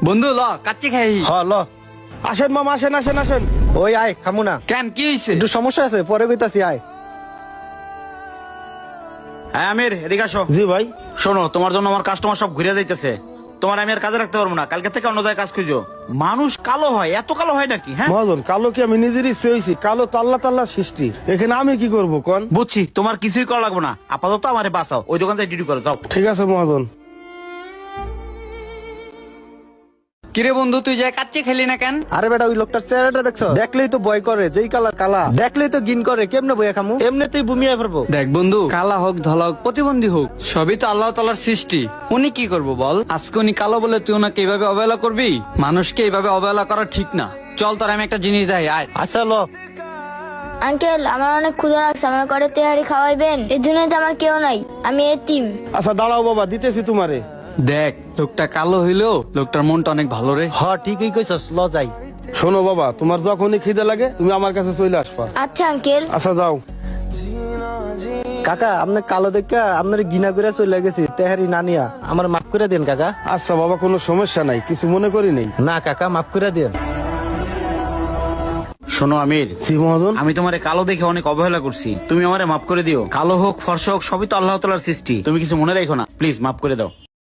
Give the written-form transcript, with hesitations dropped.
বন্ধু ল কাচ্চি খাই। হ ল আসেন মামা আসেন আসেন আসেন ওই আয় খামু না কেন কি হইছে? একটু সমস্যা আছে পরে কইতাছি আয় হ্যাঁ আমির এদিকে আসো। জি ভাই শোনো, তোমার জন্য আমার কাস্টমার সব ঘুরে যাইতেছে। তোমার আমি আর কাজে রাখতে পারবো না, কালকে থেকে অন্য জায়গায় কাজ খুঁজো। মানুষ কালো হয়, এত কালো হয় নাকি? হ্যাঁ মহাজন কালো কি আমি নিজের ইচ্ছে হয়েছি? কালো তো আল্লাহ তাল্লাহ সৃষ্টি, এখানে আমি কি করব কোন? বুঝছি, তোমার কিছুই করা লাগবে না, আপাতত আমারে বাঁচাও, ওই দোকান থেকে ডিউটি করো যাও। ঠিক আছে মহাজন। কিরে বন্ধু তুই যা কাচ্চি খেলি না কেন? আরে বেটা ওই লোকটার চেহারাটা দেখছো? দেখলেই তো ভয় করে, যেই কালার কালা দেখলেই তো ঘিন করে। কেমনে বইয়া খামু? এমনিতেই বুমিয়ে ফেলবো। দেখ বন্ধু, কালা হোক ধলা হোক প্রতিবন্ধী হোক সবই তো আল্লাহ তাআলার সৃষ্টি। উনি কি করবো বল? আজকে উনি কালো বলে তুই ওনাকে এইভাবে অবহেলা করবি? মানুষকে এইভাবে অবহেলা করা ঠিক না। চল তোর আমি একটা জিনিস দেখাই, আয়। আচ্ছা ল আঙ্কেল আমার অনেক ক্ষুধা লাগছে, আমার করে তেহারি খাওয়াইবেন? এই দুনিয়াতে আমার কেউ নাই, আমি এতিম। আচ্ছা দাঁড়াও বাবা, দিতেছি তোমারে। দেখ লোকটা কালো হইলেও লোকটার মনটা অনেক ভালো রে। হ ঠিকই কইছস, ল যাই। শোনো বাবা, তোমার যখনই খিদে লাগে তুমি আমার কাছে চলে আসবা। আচ্ছা আঙ্কেল। আচ্ছা যাও। কাকা আপনি কালো দেখা আপনার গিনা করে চলে গেছি, তেহারি না নিয়া আমার মাফ করে দেন কাকা। আচ্ছা বাবা, কোনো সমস্যা নাই, কিছু মনে করি নেই। না কাকা মাফ করে দেন। শোনো আমির, জি মহাজন। আমি তোমারে কালো দেখে অনেক অবহেলা করছি, তুমি আমারে মাফ করে দিও। কালো হোক ফর্সা হোক সবই তো আল্লাহ তাআলার সৃষ্টি, তুমি কিছু মনে রাখো না, প্লিজ মাফ করে দাও।